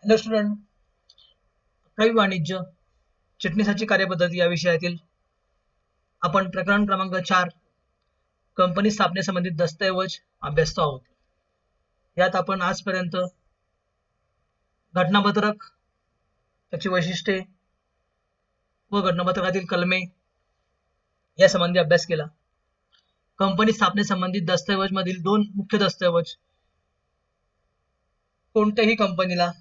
Hello student, अकरावी वाणिज्य चिटणीसाची कार्यपद्धती या विषयातील आपण प्रकरण क्रमांक 4 कंपनी स्थापनेसंबंधित दस्तऐवज अभ्यासतो आहोत. यात आपण आजपर्यंत घटनापत्रक, त्याची वैशिष्ट्ये व घटनापत्रकातील कलमे या संबंधी अभ्यास केला. कंपनी स्थापनेसंबंधित दस्तऐवज मधील दोन मुख्य दस्तऐवज, कोणत्याही कंपनीला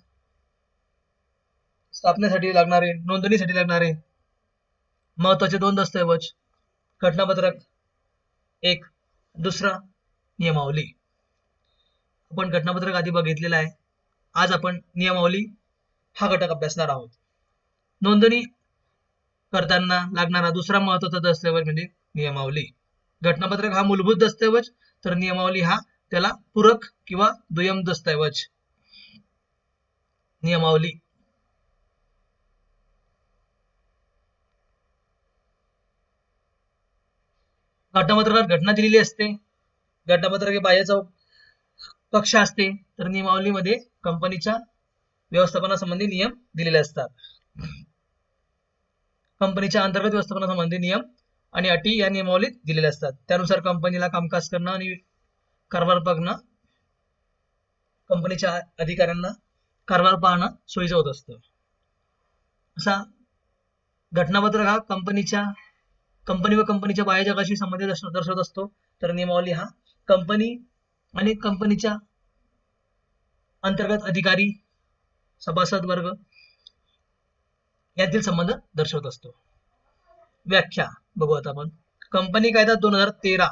स्थापनेसाठी लागणारे, नोंदणीसाठी लागणारे महत्वाचे दोन दस्तऐवज, घटनापत्रक एक, दुसरा नियमावली. आपण घटनापत्रक आधी बघितलेला आहे. आज आपण नियमावली हा घटक अभ्यासणार आहोत. नोंदणी करताना लागणारा दुसरा महत्वाचा दस्तऐवज म्हणजे नियमावली. घटनापत्रक हा मूलभूत दस्तऐवज, तर नियमावली हा त्याला पूरक किंवा दुय्यम दस्तऐवज. नियमावली घटनापत्रकात घटना दिलेली असते. घटनापत्रक हे बाह्य कक्ष असते, तर नियमावलीमध्ये कंपनीच्या व्यवस्थापनासंबंधी नियम दिलेले असतात. कंपनीच्या अंतर्गत व्यवस्थापनासंबंधी नियम आणि अटी या नियमावलीत दिलेल्या असतात. त्यानुसार कंपनीला कामकाज करणं आणि कारभार बघणं, कंपनीच्या अधिकाऱ्यांना कारभार पाहणं सोयीचं होत असतं. असा घटनापत्रक हा कंपनी व कंपनीच्या बाह्य जगाशी संबंध दर्शवत असतो, तर नियमावली हा कंपनी आणि कंपनीच्या अंतर्गत अधिकारी, सभासद वर्ग यातील संबंध दर्शवत असतो. व्याख्या बघू आता आपण. कंपनी कायदा 2013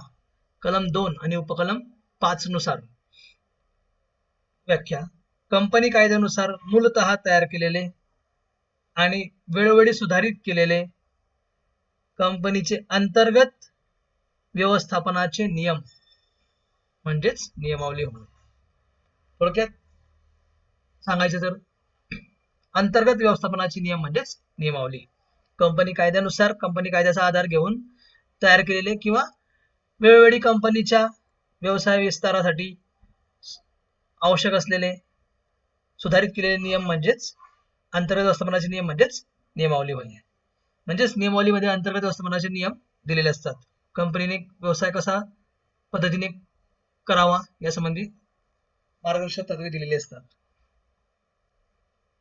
कलम 2 आणि उपकलम 5 नुसार व्याख्या. कंपनी कायद्यानुसार मूलतः तयार केलेले आणि वेळोवेळी सुधारित केलेले कंपनीचे अंतर्गत व्यवस्थापनाचे नियम म्हणजेच नियमावली होय. थोडक्यात सांगायचे तर अंतर्गत व्यवस्थापनाचे नियम म्हणजेच नियमावली. कंपनी कायद्यानुसार, कंपनी कायद्याचा आधार घेऊन तयार केलेले किंवा वेळोवेळी कंपनीच्या व्यवसाय विस्तारासाठी आवश्यक असलेले सुधारित केलेले नियम म्हणजेच अंतर्गत व्यवस्थापनाचे नियम म्हणजेच नियमावली होय. म्हणजेच नियमावलीमध्ये अंतर्गत व्यवस्थापनाचे नियम दिलेले असतात. कंपनीने व्यवसाय कसा पद्धतीने करावा यासंबंधी मार्गदर्शक तत्वे दिलेली असतात.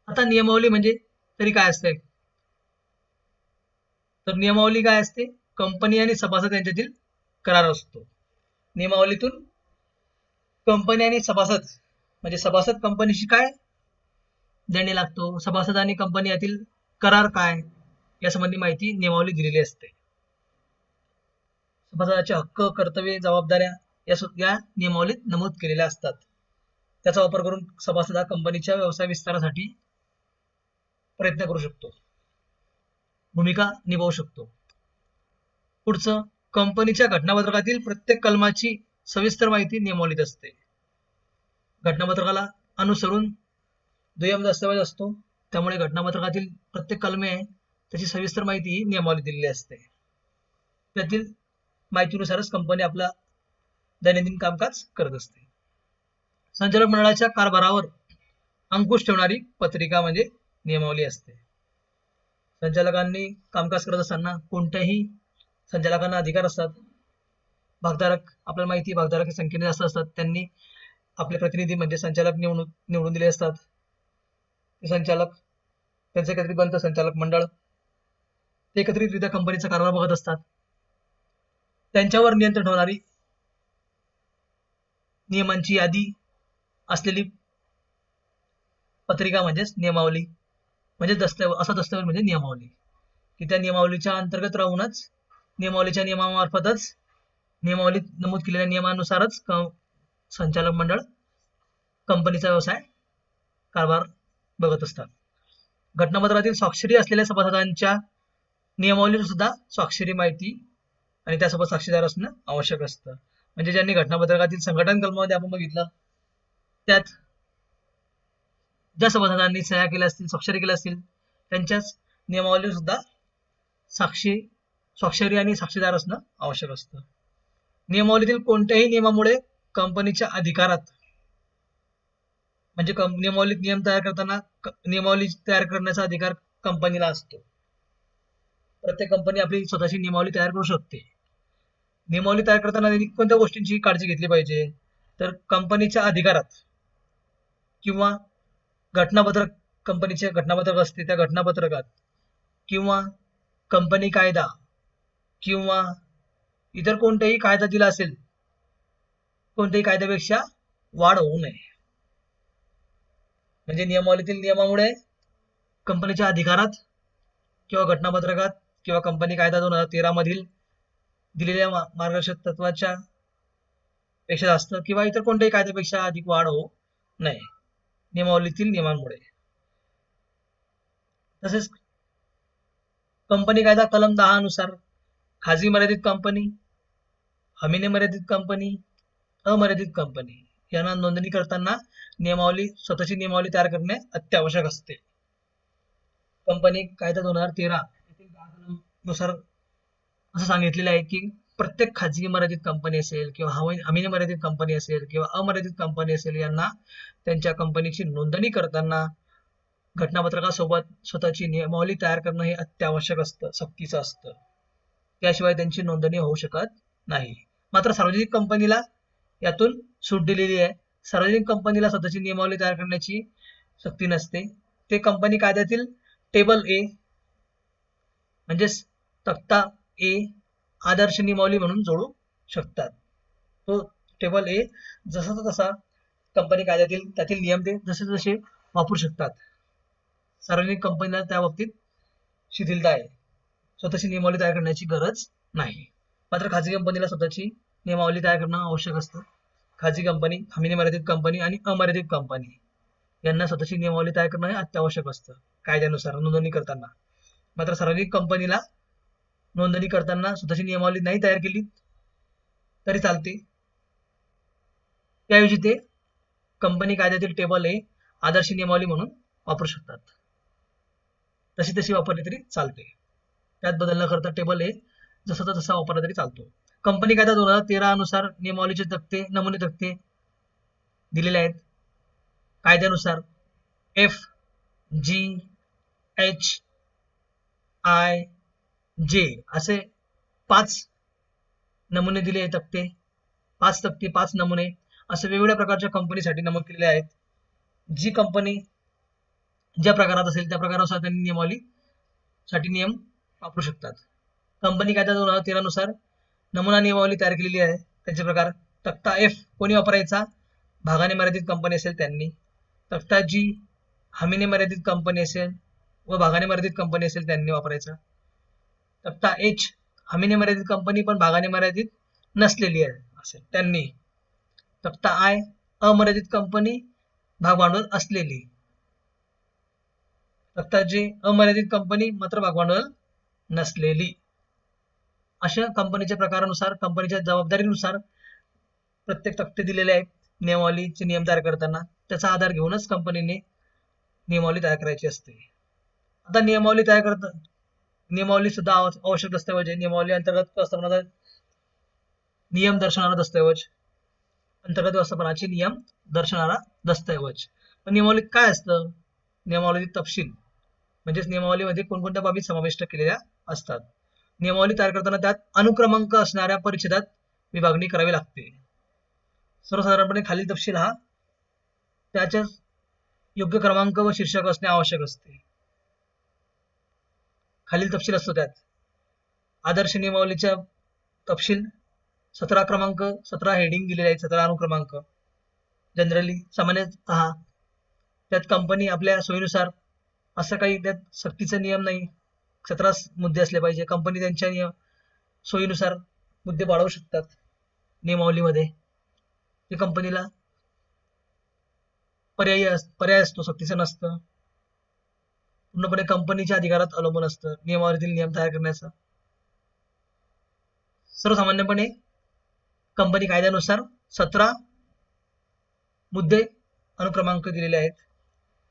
आता नियमावली म्हणजे तरी काय असते? तर नियमावली काय असते? कंपनी आणि सभासद यांच्यातील करार असतो. नियमावलीतून कंपनी आणि सभासद म्हणजे सभासद कंपनीशी काय देणे लागतो, सभासद आणि कंपनी यातील करार काय यासंबंधी माहिती नियमावली दिलेली असते. सभासदाचे हक्क, कर्तव्ये, जबाबदाऱ्या या नियमावलीत नमूद केलेल्या असतात. त्याचा वापर करून सभासद हा कंपनीच्या व्यवसाय विस्तारासाठी प्रयत्न करू शकतो, भूमिका निभावू शकतो. पुढचं, कंपनीच्या घटनापत्रकातील प्रत्येक कलमाची सविस्तर माहिती नियमावलीत असते. घटनापत्रकाला अनुसरून दुय्यम दस्तऐवज असतो, त्यामुळे घटनापत्रकातील प्रत्येक कलमे आहे त्याची सविस्तर माहिती ही नियमावलीत दिलेली असते. त्यातील माहितीनुसारच कंपनी आपला दैनंदिन कामकाज करत असते. संचालक मंडळाच्या कारभारावर अंकुश ठेवणारी पत्रिका म्हणजे नियमावली असते. संचालकांनी कामकाज करत असताना कोणत्याही संचालकांना अधिकार असतात. भागधारक, आपल्याला माहिती भागधारक संख्येने जास्त असतात, त्यांनी आपले प्रतिनिधी म्हणजे संचालक निवडून दिले असतात. संचालक त्यांचे एकत्रित बनतं संचालक मंडळ, ते एकत्रितरित्या कंपनीचा कारभार बघत असतात. त्यांच्यावर नियंत्रण ठेवणारी नियमांची यादी असलेली पत्रिका म्हणजेच नियमावली, म्हणजे असा दस्तऐवज म्हणजे नियमावली, की त्या नियमावलीच्या अंतर्गत राहूनच नियमावलीच्या नियमामार्फतच नियमावलीत नमूद केलेल्या नियमानुसारच संचालक मंडळ कंपनीचा व्यवसाय कारभार बघत असतात. घटनापत्रातील स्वाक्षरी असलेल्या सभासदांच्या नियमावलीत सुद्धा स्वाक्षरी माहिती आणि त्यासोबत साक्षीदार असणं आवश्यक असतं. म्हणजे ज्यांनी घटनापत्रकातील संघटन कलमामध्ये आपण बघितलं, त्यात ज्या सभासदांनी सह्या केल्या असतील, स्वाक्षरी केल्या असतील, त्यांच्याच नियमावलीत सुद्धा स्वाक्षरी आणि साक्षीदार असणं आवश्यक असतं. नियमावलीतील कोणत्याही नियमामुळे कंपनीच्या अधिकारात म्हणजे नियमावलीत नियम तयार करताना नियमावली तयार करण्याचा अधिकार कंपनीला असतो. प्रत्येक कंपनी आपली स्वतःची नियमावली तयार करू शकते. नियमावली तयार करताना त्यांनी कोणत्या गोष्टींची काळजी घेतली पाहिजे, तर कंपनीच्या अधिकारात किंवा घटनापत्रक, कंपनीचे घटनापत्रक असते त्या घटनापत्रकात किंवा कंपनी कायदा किंवा इतर कोणत्याही कायदा दिला असेल, कोणत्याही कायद्यापेक्षा वाढ होऊ नये. म्हणजे नियमावलीतील नियमामुळे कंपनीच्या अधिकारात किंवा घटनापत्रकात किंवा कंपनी कायदा 2013 मधील दिलेल्या मार्गदर्शक तत्वाच्या पेक्षा जास्त किंवा इतर कोणत्याही कायद्यापेक्षा अधिक वाढ होऊ नये नियमावलीतील नियमांमुळे. तसेच कंपनी कायदा कलम 10 नुसार खाजगी मर्यादित कंपनी, हमीने मर्यादित कंपनी, अमर्यादित कंपनी यांना नोंदणी करताना स्वतःची नियमावली तयार करणे अत्यावश्यक असते. कंपनी कायदा 2013 येथील 10 कलम नुसार असं सांगितलेलं आहे की प्रत्येक खाजगी मर्यादित कंपनी असेल किंवा हमीने मर्यादित कंपनी असेल किंवा अमर्यादित कंपनी असेल यांना त्यांच्या कंपनीची नोंदणी करताना घटनापत्रकासोबत स्वतःची नियमावली तयार करणं हे अत्यावश्यक असतं, सक्तीचं असतं. त्याशिवाय त्यांची नोंदणी होऊ शकत नाही. मात्र सार्वजनिक कंपनीला यातून सूट दिलेली आहे. सार्वजनिक कंपनीला स्वतःची नियमावली तयार करण्याची सक्ती नसते. ते कंपनी कायद्यातील टेबल ए म्हणजेच तक्ता ए आदर्श नियमावली म्हणून जोडू शकतात. तो टेबल ए जसा तसा कंपनी कायद्यातील त्यातील नियम ते जसे जसे वापरू शकतात. सार्वजनिक कंपनीला त्या बाबतीत शिथिलता आहे. स्वतःची नियमावली तयार करण्याची गरज नाही. मात्र खाजगी कंपनीला स्वतःची नियमावली तयार करणं आवश्यक असतं. खाजगी कंपनी, हमीने मर्यादित कंपनी आणि अमर्यादित कंपनी यांना स्वतःची नियमावली तयार करणं हे अत्यावश्यक असतं कायद्यानुसार नोंदणी करताना. मात्र सार्वजनिक कंपनीला नोंदणी करताना स्वतःची नियमावली नाही तयार केली तरी चालते. त्याऐवजी ते कंपनी कायद्यातील टेबल ए आदर्श नियमावली म्हणून वापरू शकतात. तशी वापरली तरी चालते. त्यात बदल न करता टेबल ए जसा तसा वापरला तरी चालतो. कंपनी कायदा 2013 नुसार नियमावलीचे तक्ते, नमुने तक्ते दिलेले आहेत. कायद्यानुसार F, G, H, I, J असे 5 नमुने दिले तक्ते, 5 नमुने असे वेगवेगळ्या प्रकारच्या कंपनीसाठी नमूद केलेले आहेत. जी कंपनी ज्या प्रकारात असेल त्या प्रकारानुसार त्यांनी नियमावली साठी नियम वापरू शकतात. कंपनी कायदा 2013 नुसार नमुना नियमावली तयार केलेली आहे. त्याचे प्रकार तक्ता F कोणी वापरायचा, भागाने मर्यादित कंपनी असेल त्यांनी. तक्ता G हमीने मर्यादित कंपनी असेल व भागाने मर्यादित कंपनी असेल त्यांनी वापरायचा. तक्ता H हमीने मर्यादित कंपनी पण भागाने मर्यादित नसलेली आहे असेल त्यांनी. तक्ता I अमर्यादित कंपनी, भाग भांडवल असलेली. तक्ता J अमर्यादित कंपनी मात्र भाग भांडवल नसलेली. अशा कंपनीच्या प्रकारानुसार, कंपनीच्या जबाबदारीनुसार प्रत्येक तक्ते दिलेले आहेत नियमावलीचे नियम तयार करताना. त्याचा आधार घेऊनच कंपनीने नियमावली तयार करायची असते. आता नियमावली सुद्धा आवश्यक दस्तऐवज आहे. नियमावली अंतर्गत व्यवस्थापनाचा नियम दर्शवणारा दस्तऐवज, अंतर्गत व्यवस्थापनाचे नियम दर्शवणारा दस्तऐवज. पण नियमावलीत काय असतं? नियमावलीत तपशील म्हणजेच नियमावलीमध्ये कोणकोणत्या बाबी समाविष्ट केलेल्या असतात. नियमावली तयार करताना त्यात अनुक्रमांक असणाऱ्या परिच्छेदात विभागणी करावी लागते. सर्वसाधारणपणे खालील तपशील हा त्याच्या योग्य क्रमांक व शीर्षक असणे आवश्यक असते. खालील तपशील असतो त्यात. आदर्श नियमावलीच्या तपशील 17 क्रमांक, 17 हेडिंग दिलेले आहेत, 17 अनुक्रमांक. जनरली सामान्यतः त्यात कंपनी आपल्या सोयीनुसार, असं काही त्यात सक्तीचा नियम नाही, 17 मुद्दे असले पाहिजे. कंपनी त्यांच्या सोयीनुसार मुद्दे वाढवू शकतात नियमावलीमध्ये. ते कंपनीला पर्याय असतो, सक्तीचं नसतं. पूर्णपणे कंपनीच्या अधिकारात अवलंबून असतं नियमावलीतील नियम तयार करण्याचा. सर्वसामान्यपणे कंपनी कायद्यानुसार 17 मुद्दे अनुक्रमांक दिलेले आहेत.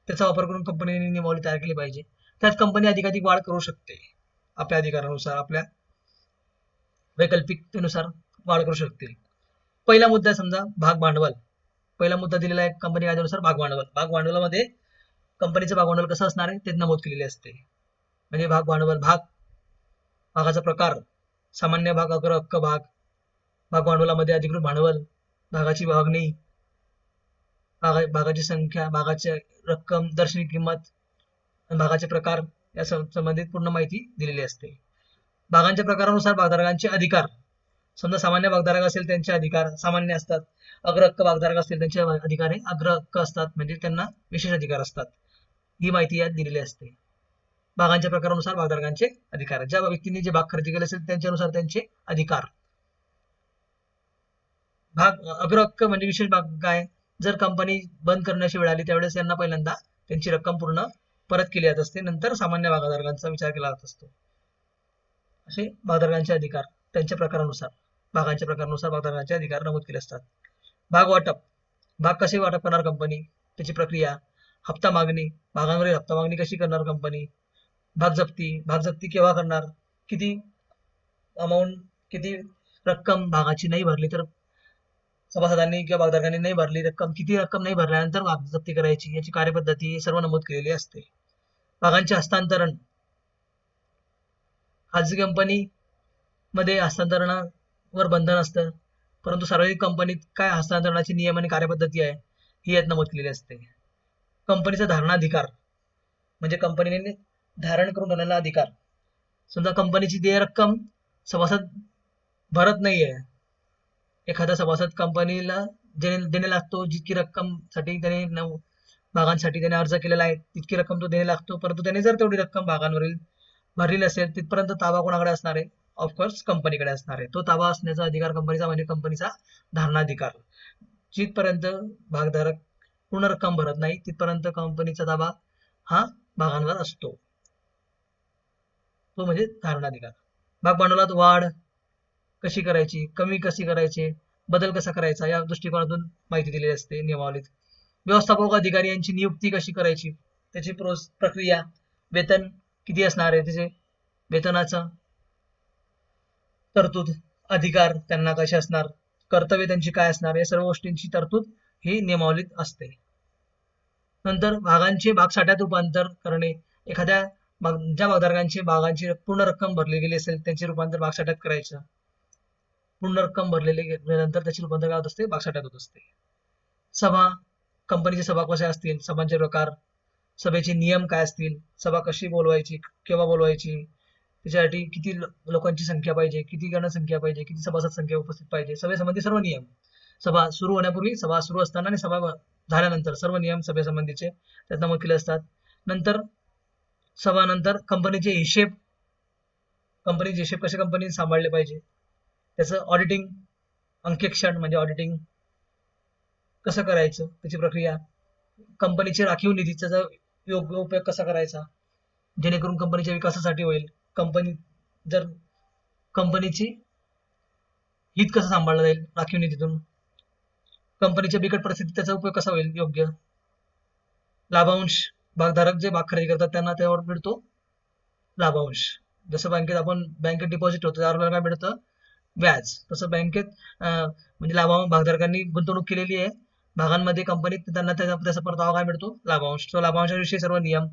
त्याचा वापर करून कंपनीने नियमावली तयार केली पाहिजे. त्यात कंपनी अधिकाधिक वाढ करू शकते. आपल्या अधिकारानुसार, आपल्या वैकल्पिकतेनुसार वाढ करू शकते. पहिला मुद्दा समजा भाग भांडवल. पहिला मुद्दा दिलेला आहे कंपनी कायद्यानुसार भाग भांडवल. भाग भांडवलामध्ये कंपनीचं भाग भांडवल कसं असणार आहे ते नमूद केलेले असते. म्हणजे भाग भांडवल, भागाचा प्रकार, सामान्य भाग, अग्र हक्क भाग, भाग भांडवलामध्ये अधिकृत भांडवल, भागाची विभागणी, भागाची संख्या, भागाची रक्कम, दर्शनी किंमत, भागाचे प्रकार या संबंधित पूर्ण माहिती दिलेली असते. भागांच्या प्रकारानुसार भागधारकांचे अधिकार, समजा सामान्य भागधारक असेल त्यांचे अधिकार सामान्य असतात, अग्र हक्क भागधारक असतील त्यांचे अधिकार हे अग्र हक्क असतात, म्हणजे त्यांना विशेष अधिकार असतात. ही माहिती यात दिलेली असते. भागांच्या प्रकारानुसार भागधारकांचे अधिकार, ज्या व्यक्तींनी जे भाग खरेदी केले असेल त्यांच्यानुसार त्यांचे अधिकार. भाग अग्र हक्क म्हणजे विशेष भाग काय, जर कंपनी बंद करण्याची वेळ आली त्यावेळेस यांना पहिल्यांदा त्यांची रक्कम पूर्ण परत केली जात असते, नंतर सामान्य भागधारकांचा विचार केला जात असतो. असे भागधारकांचे अधिकार त्यांच्या प्रकारानुसार, भागांच्या प्रकारानुसार भागधारकांचे अधिकार नमूद केले असतात. भाग वाटप, भाग कसे वाटप करणार कंपनी, त्याची प्रक्रिया, हप्ता मागणी, भागांवरील हप्ता मागणी कशी करणार कंपनी, भाग जप्ती केव्हा करणार, किती अमाऊंट, किती रक्कम भागाची नाही भरली तर सभासदांनी किंवा भागधारकांनी नाही भरली रक्कम, किती रक्कम नाही भरल्यानंतर भाग जप्ती करायची, याची कार्यपद्धती सर्व नमूद केलेली असते. भागांचे हस्तांतरण, खाजगी कंपनी मध्ये हस्तांतरणावर बंधन असतं, परंतु सार्वजनिक कंपनीत काय हस्तांतरणाचे नियम आणि कार्यपद्धती आहे ही यात नमूद केलेली असते. कंपनीचा धारणाधिकार म्हणजे कंपनीने धारण करून ठेवलेला अधिकार, समजा कंपनीची देय रक्कम सभासद भरत नाहीये, एखादा सभासद कंपनीला देणे लागतो, जितकी रक्कम साठी त्याने भागांसाठी त्याने अर्ज केलेला आहे तितकी रक्कम तो देणे लागतो, परंतु त्याने जर तेवढी रक्कम भागांवरील भरली नसेल तिथपर्यंत ताबा कोणाकडे असणार आहे, ऑफकोर्स कंपनीकडे असणार आहे. तो ताबा असण्याचा अधिकार कंपनीचा म्हणजे कंपनीचा धारणाधिकार. जिथपर्यंत भागधारक पूर्ण रक्कम भरत नाही तिथपर्यंत कंपनीचा ताबा हा भागांवर असतो, तो म्हणजे धारणाधिकार. भाग भांडवलात वाढ कशी करायची, कमी कशी करायची, बदल कसा करायचा या दृष्टिकोनातून माहिती दिलेली असते नियमावलीत. व्यवस्थापक अधिकारी यांची नियुक्ती कशी करायची, त्याची प्रक्रिया, वेतन किती असणार आहे, त्याचे वेतनाचं तरतूद, अधिकार त्यांना कसे असणार, कर्तव्य त्यांची काय असणार, या सर्व गोष्टींची तरतूद ही नियमावलीत असते. नंतर भागांचे भागसाठ्यात रूपांतर करणे, एखाद्या ज्या भागधारकांची भागांची पूर्ण रक्कम भरली गेली असेल त्यांचे रूपांतर भागसाठ्यात करायचं, पूर्ण रक्कम भरलेली नंतर त्याची रूपांतर काय होत असते, भागसाठ्यात होत असते. सभा, कंपनीची सभा कशा असतील, सभांचे प्रकार, सभेचे नियम काय असतील, सभा कशी बोलवायची, केव्हा बोलवायची, त्याच्यासाठी किती लोकांची संख्या पाहिजे, किती गणसंख्या पाहिजे, किती सभासद संख्या उपस्थित पाहिजे, सभेसंबंधी सर्व नियम, सभा सुरू होण्यापूर्वी, सभा सुरू असताना आणि सभा झाल्यानंतर सर्व नियम सभेसंबंधीचे त्यात नमूद केले असतात. नंतर सभानंतर कंपनीचे हिशेब कसे कंपनीने सांभाळले पाहिजे, त्याचं ऑडिटिंग, अंकेक्षण म्हणजे ऑडिटिंग कसं करायचं, त्याची प्रक्रिया, कंपनीचे राखीव निधीचा योग्य उपयोग कसा करायचा जेणेकरून कंपनीच्या विकासासाठी होईल, कंपनीची हित कसं सांभाळलं जाईल राखीव निधीतून, कंपनीच्या बिकट परिस्थितीत त्याचा उपयोग कसा होईल योग्य, लाभांश, भागधारक जे भाग खरेदी करतात त्यांना त्यावर मिळतो लाभांश, जसं बँकेत डिपॉझिट होतं त्यावर काय मिळतं, व्याज, तसं बँकेत म्हणजे लाभांश भागधारकांनी गुंतवणूक केलेली आहे भागांमध्ये कंपनीत, त्यांना त्याचा परतावा काय मिळतो, लाभांश. तो लाभांशाविषयी सर्व नियम,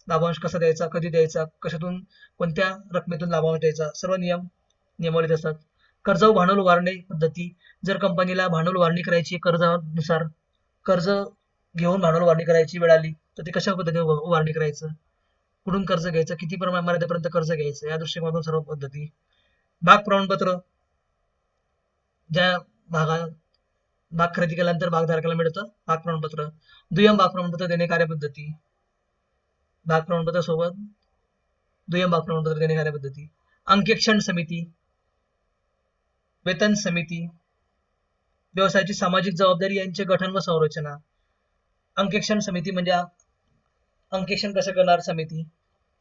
लाभांश कसा द्यायचा, कधी द्यायचा, कशातून कोणत्या रकमेतून लाभांश द्यायचा, सर्व नियमावलीत असतात. कर्ज व भांडवल उभारणी पद्धती, जर कंपनीला भांडवल उभारणी करायची कर्जानुसार, कर्ज घेऊन भांडवल उभारणी करायची वेळ आली तर ते कशा पद्धतीने उभारणी करायचं, कुठून कर्ज घ्यायचं, किती मर्यादेपर्यंत कर्ज घ्यायचं, या दृष्टिकोनातून सर्व पद्धती. भाग प्रमाणपत्र, ज्या भाग खरेदी केल्यानंतर भागधारकाला मिळतं भाग प्रमाणपत्र, दुय्यम भाग प्रमाणपत्र देणे कार्यपद्धती, भाग प्रमाणपत्र सोबत दुय्यम भाग प्रमाणपत्र देणे कार्यपद्धती, अंकेक्षण समिती, वेतन समिती, व्यवसायाची सामाजिक जबाबदारी यांचे गठन व संरचना. अंकेक्षण समिती म्हणजे अंकेक्षण कसं करणार समिती,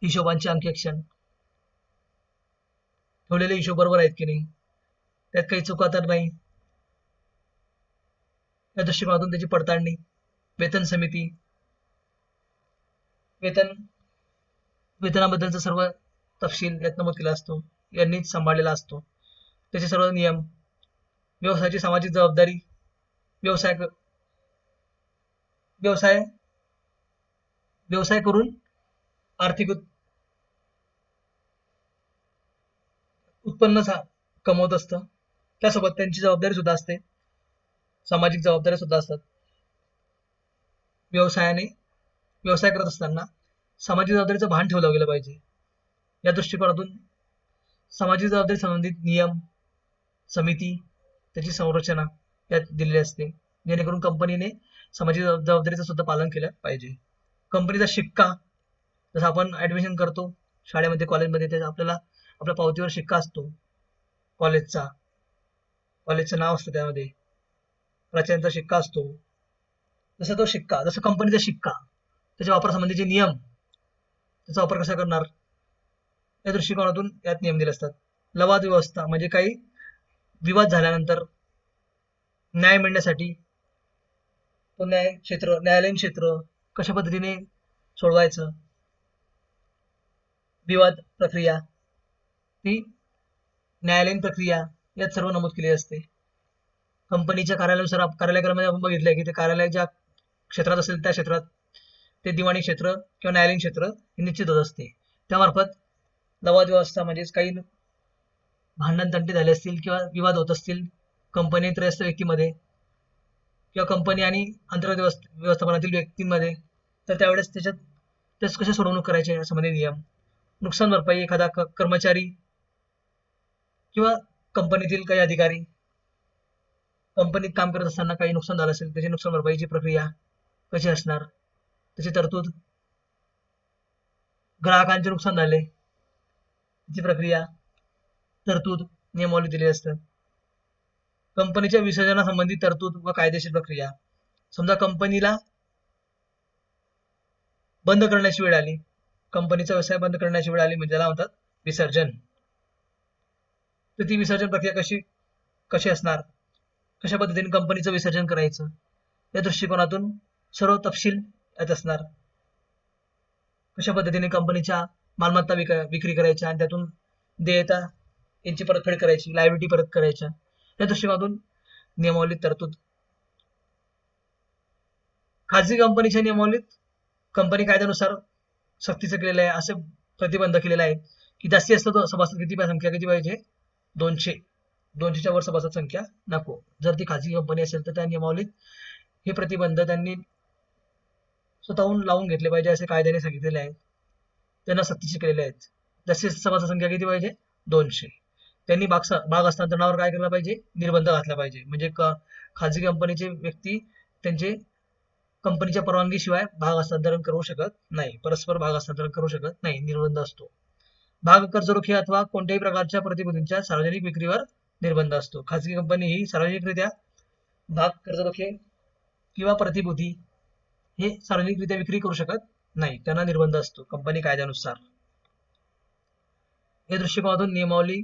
हिशोबांचे अंकेक्षण, ठेवलेले हिशोब बरोबर आहेत की नाही, त्यात काही चुका तर नाही, या दृष्टिकोनातून त्याची पडताळणी. वेतन समिती, वेतनाबद्दलचा सर्व तपशील यात नमूद केला असतो, यांनीच सांभाळलेला असतो, त्याचे सर्व नियम. व्यवसायाची सामाजिक जबाबदारी, व्यवसाय व्यवसाय करून आर्थिक उत्पन्न कमवत असतं. त्यासोबत त्यांची जबाबदारी सुद्धा असते, सामाजिक जबाबदाऱ्या सुद्धा असतात. व्यवसाय करत असताना सामाजिक जबाबदारीचं भान ठेवलं गेलं पाहिजे. या दृष्टिकोनातून सामाजिक जबाबदारी संबंधित नियम, समिती, त्याची संरचना यात दिलेली असते, जेणेकरून कंपनीने सामाजिक जबाबदारीचं सुद्धा पालन केलं पाहिजे. कंपनीचा शिक्का, जसं आपण ऍडमिशन करतो शाळेमध्ये, कॉलेजमध्ये, त्याचा आपल्याला आपल्या पावतीवर शिक्का असतो कॉलेजचं नाव असतं, त्यामध्ये प्राचार्यांचा शिक्का असतो. जसं कंपनीचा शिक्का, त्याच्या वापरासंबंधीचे नियम, त्याचा वापर कसा करणार या दृष्टिकोनातून यात नियम दिले असतात. लवाद व्यवस्था म्हणजे काही विवाद झाल्यानंतर न्याय मिळण्यासाठी तो न्यायालयीन क्षेत्र कशा पद्धतीने सोडवायचं, विवाद प्रक्रिया, ती न्यायालयीन प्रक्रिया यात सर्व नमूद केली असते. कंपनीच्या कार्यालयानुसार कार्यालयामध्ये आपण बघितलंय की ते कार्यालय ज्या क्षेत्रात असेल त्या क्षेत्रात ते दिवाणी क्षेत्र किंवा न्यायालयीन क्षेत्र हे निश्चित होत असते. त्यामार्फत लवाद व्यवस्था म्हणजेच काही भांडण तंटे झाले असतील किंवा विवाद होत असतील कंपनी त्रयस्थ व्यक्तीमध्ये किंवा कंपनी आणि अंतर्गत व्यवस्थापनातील व्यक्तींमध्ये, तर त्यावेळेस त्याच कसे सोडवणूक करायचे यासंबंधी नियम. नुकसान भरपाई, एखादा कर्मचारी किंवा कंपनीतील काही अधिकारी कंपनीत काम करत असताना काही नुकसान झालं असेल, त्याची नुकसान भरपाईची प्रक्रिया कशी असणार, त्याची तरतूद. ग्राहकांचे नुकसान झाले, त्याची प्रक्रिया, तरतूद, नियमावली दिलेली असतात. कंपनीच्या विसर्जनासंबंधी तरतूद व कायदेशीर प्रक्रिया. समजा कंपनीला बंद करण्याची वेळ आली, कंपनीचा व्यवसाय बंद करण्याची वेळ आली, म्हणजे त्याला म्हणतात विसर्जन. तर ती विसर्जन प्रक्रिया कशी असणार, कशा पद्धतीने कंपनीचं विसर्जन करायचं या दृष्टिकोनातून सर्व तपशील यात असणार. कशा पद्धतीने कंपनीच्या मालमत्ता विक्री करायच्या आणि त्यातून देयता यांची परतफेड करायची, लायबिलिटी परत करायच्या, या दृष्टिकोनातून नियमावलीत तरतूद. खाजगी कंपनीच्या नियमावलीत कंपनी कायद्यानुसार सक्तीचं केलेलं आहे, असे प्रतिबंध केलेला आहे की जास्तीत जास्त सभासद संख्या किती पाहिजे, 200च्या वर सभासद संख्या नको. जर ती खाजगी कंपनी असेल तर त्या नियमावलीत हे प्रतिबंध त्यांनी स्वतःहून लावून घेतले पाहिजे असे कायद्याने सांगितलेले आहेत, त्यांना सक्तीचे केलेले आहेत. जास्तीत जास्त सभासद संख्या किती पाहिजे, 200. त्यांनी भाग हस्तांतरणावर काय केलं पाहिजे, निर्बंध घातला पाहिजे. म्हणजे खाजगी कंपनीचे व्यक्ती त्यांचे कंपनीच्या परवानगीशिवाय भाग हस्तांतरण करू शकत नाही, परस्पर भाग हस्तांतरण करू शकत नाही, निर्बंध असतो. भाग कर्जरोखे अथवा कोणत्याही प्रकारच्या प्रतिभूतींच्या सार्वजनिक विक्रीवर निर्बंध असतो. खाजगी कंपनी ही सार्वजनिकरित्या भाग कर्जरोखे किंवा प्रतिभूती हे सार्वजनिकरित्या विक्री करू शकत नाही, त्यांना निर्बंध असतो कंपनी कायद्यानुसार. या दृष्टिकोनातून नियमावली,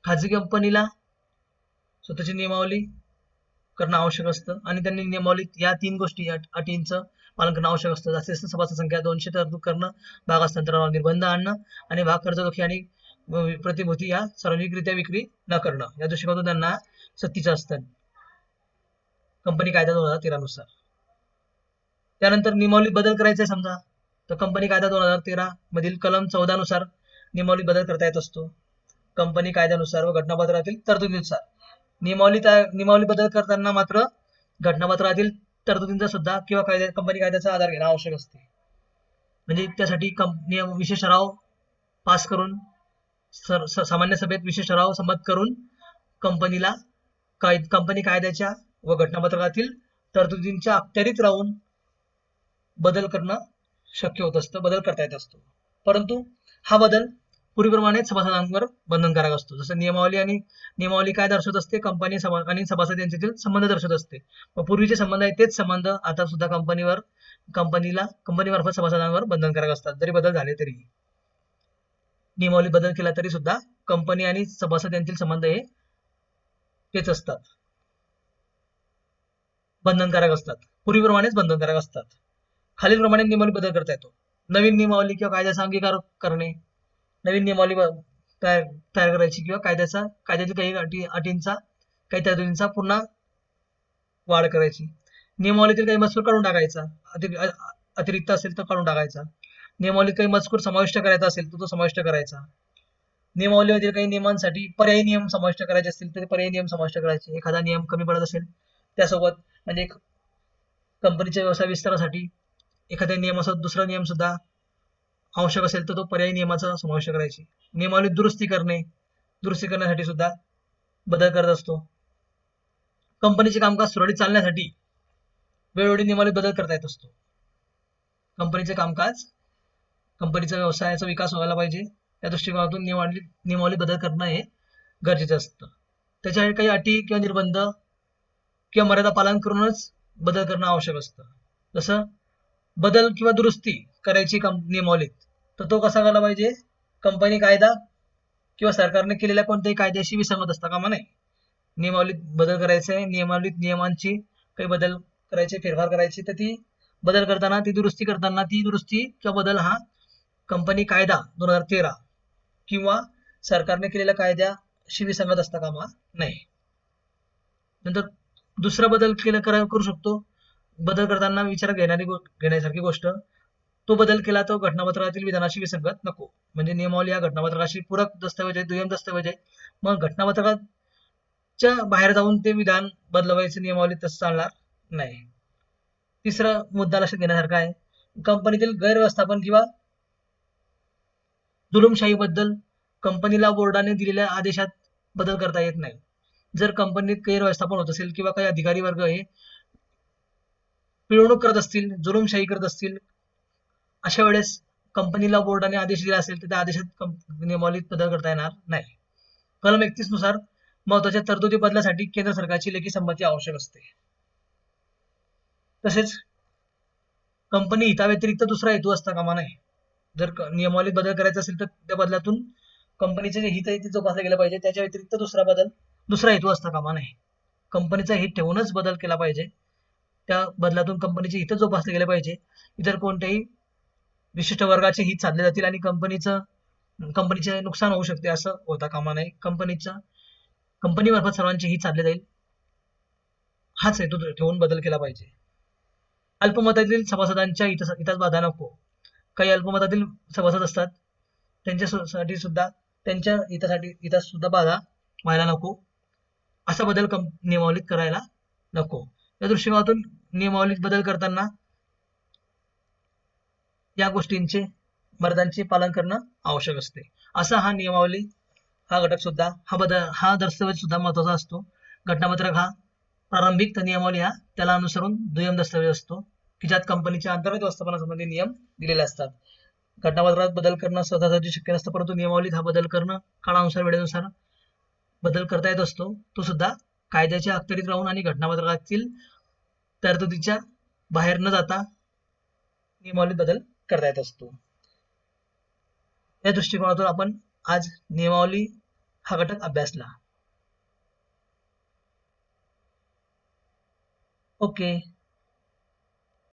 खाजगी कंपनीला स्वतःची नियमावली करणं आवश्यक असतं आणि त्यांनी नियमावलीत या 3 गोष्टी अटींचं पालन करणं आवश्यक असतं. जास्तीत जास्त सभासद संख्या 200 तरतूद करणं, भाग हस्तांतरणावर निर्बंध आणणं आणि भाग कर्जरोखे आणि प्रतिभूती या सार्वजनिकरित्या विक्री न करणं, या दृष्टिकोनातून त्यांना सक्तीचं असतं कंपनी कायदा 2013 नुसार. त्यानंतर नियमावलीत बदल करायचा आहे समजा, तर कंपनी कायदा 2013 मधील कलम 14 नुसार नियमावलीत बदल करता येत असतो. कंपनी कायद्यानुसार व घटनापत्रातील तरतुदीनुसार नियमावली बदल करताना मात्र घटनापत्रातील तरतुदींचा सुद्धा किंवा कंपनी कायद्याचा आधार घेणं आवश्यक असते. म्हणजे त्यासाठी विशेष ठराव पास करून, सामान्य सभेत विशेष ठराव संमत करून कंपनी कायद्याच्या व घटनापत्रातील तरतुदींच्या अखत्यारीत राहून बदल करणं शक्य होत असतं, बदल करता येत असतो. परंतु हा बदल पूर्वीप्रमाणेच सभासदांवर बंधनकारक असतो. जसं नियमावली काय दर्शवत असते, कंपनी आणि सभासद यांच्यातील संबंध दर्शवत असते. मग पूर्वीचे संबंध आहेत तेच संबंध आता सुद्धा कंपनीमार्फत सभासदांवर बंधनकारक असतात. जरी बदल झाले तरी, नियमावली बदल केला तरी सुद्धा कंपनी आणि सभासद यांतील संबंध हे तेच असतात, बंधनकारक असतात, पूर्वीप्रमाणेच बंधनकारक असतात. खालीलप्रमाणे नियमावली बदल करता येतो. नवीन नियमावली किंवा कायद्याचा अंगीकार करणे, नवीन नियमावली तयार करायची किंवा कायद्यातील काही अटींचा, काही तरतुदींचा पुन्हा वाढ करायची. नियमावलीतील काही मजकूर काढून टाकायचा, अतिरिक्त असेल तर काढून टाकायचा. नियमावलीत काही मजकूर समाविष्ट करायचा असेल तर तो समाविष्ट करायचा. नियमावलीमधील काही नियमांसाठी पर्यायी नियम समाविष्ट करायचे असतील तर ते पर्यायी नियम समाविष्ट करायचे. एखादा नियम कमी पडत असेल त्यासोबत म्हणजे कंपनीच्या व्यवसाय विस्तारासाठी एखाद्या नियमासोबत दुसरा नियम सुद्धा आवश्यक असेल तर तो पर्यायी नियमाचा समावेश करायची. नियमावलीत दुरुस्ती करण्यासाठी सुद्धा बदल करत असतो. कंपनीचे कामकाज सुरळीत चालण्यासाठी वेळोवेळी नियमावलीत बदल करता येत असतो. कंपनीचे कामकाज, कंपनीचा व्यवसायाचा विकास व्हायला पाहिजे या दृष्टिकोनातून नियमावली बदल करणं हे गरजेचं असतं. त्याच्या काही अटी किंवा निर्बंध किंवा मर्यादा पालन करूनच बदल करणं आवश्यक असतं. जसं बदल किंवा दुरुस्ती करायची नियमावलीत तर तो कसा करायला पाहिजे, कंपनी कायदा किंवा सरकारने केलेल्या कोणत्याही कायद्याशी विसंगत असता कामा नये. नियमावलीत बदल करायचे आहे, नियमावलीत नियमांची काही बदल करायचे, फेरफार करायची, तर ती बदल करताना ती दुरुस्ती किंवा बदल हा कंपनी कायदा 2013 किंवा सरकारने केलेल्या कायद्याशी विसंगत असता कामा नये. नंतर दुसरा बदल करू शकतो. बदल करताना विचारात घेण्यासारखी गोष्ट, तो बदल केला तो घटनापत्रातील विधानाशी विसंगत नको. म्हणजे नियमावली हा घटनापत्राशी पूरक दस्तऐवज आहे, दुय्यम दस्तऐवज आहे. मग घटनापत्राच्या बाहेर जाऊन ते विधान बदलवायचं नियमावलीत तसं चालणार नाही. तिसरा मुद्दा लक्षात घेण्यासारखा आहे, कंपनीतील गैरव्यवस्थापन किंवा जुलूमशाहीबद्दल कंपनीला बोर्डाने दिलेल्या आदेशात बदल करता येत नाही. जर कंपनीत गैरव्यवस्थापन होत असेल किंवा काही अधिकारी वर्ग हे पिळवणूक करत असतील, जुलूमशाही करत असतील, अशा वेळेस कंपनीला बोर्डाने आदेश दिला असेल तर त्या आदेशात नियमावलीत बदल करता येणार नाही. कलम 31 नुसार महत्वाच्या तरतुदी बदलासाठी केंद्र सरकारची लेखी संमती आवश्यक असते. तसेच कंपनी हिताव्यतिरिक्त दुसरा हेतू असता कामा नये. जर नियमावलीत बदल करायचा असेल तर त्या बदलातून कंपनीचे जे हित आहे ते जोपासले गेले पाहिजे, त्याच्या व्यतिरिक्त दुसरा हेतू असता कामा नये. कंपनीचा हित ठेवूनच बदल केला पाहिजे. त्या बदलातून कंपनीचे हित जोपासले गेले पाहिजे. इतर कोणत्याही विशिष्ट वर्गाचे हित साधले जातील आणि कंपनीचे नुकसान होऊ शकते असं होता कामा नये. कंपनीमार्फत सर्वांचे हित साधले जाईल हाच हेतू ठेवून बदल केला पाहिजे. अल्पमतातील सभासदांच्या हितास बाधा नको. काही अल्पमतातील सभासद असतात त्यांच्यासाठी सुद्धा त्यांच्या हितास सुद्धा बाधा व्हायला नको. असा बदल नियमावलीत करायला नको. या दृष्टिकोनातून नियमावलीत बदल करताना या गोष्टींचे मर्यादांचे पालन करणं आवश्यक असते. असा हा नियमावली हा घटक सुद्धा हा दस्तऐवज सुद्धा महत्वाचा असतो. घटनापत्रक हा प्रारंभिक नियमावली हा त्याला अनुसरून दुय्यम दस्तऐवज असतो की ज्यात कंपनीच्या अंतर्गत व्यवस्थापनासंबंधी नियम दिलेले असतात. घटनापत्रात बदल करणं सहजासहजी शक्य नसतं, परंतु नियमावलीत हा बदल करणं काळानुसार वेळेनुसार बदल करता येत असतो. तो सुद्धा कायद्याच्या अखत्यारीत राहून आणि घटनापत्रातील तरतुदीच्या बाहेर न जाता नियमावलीत बदल करता येत असतो. या दृष्टिकोनातून आपण आज नियमावली हा घटक अभ्यासला. ओके.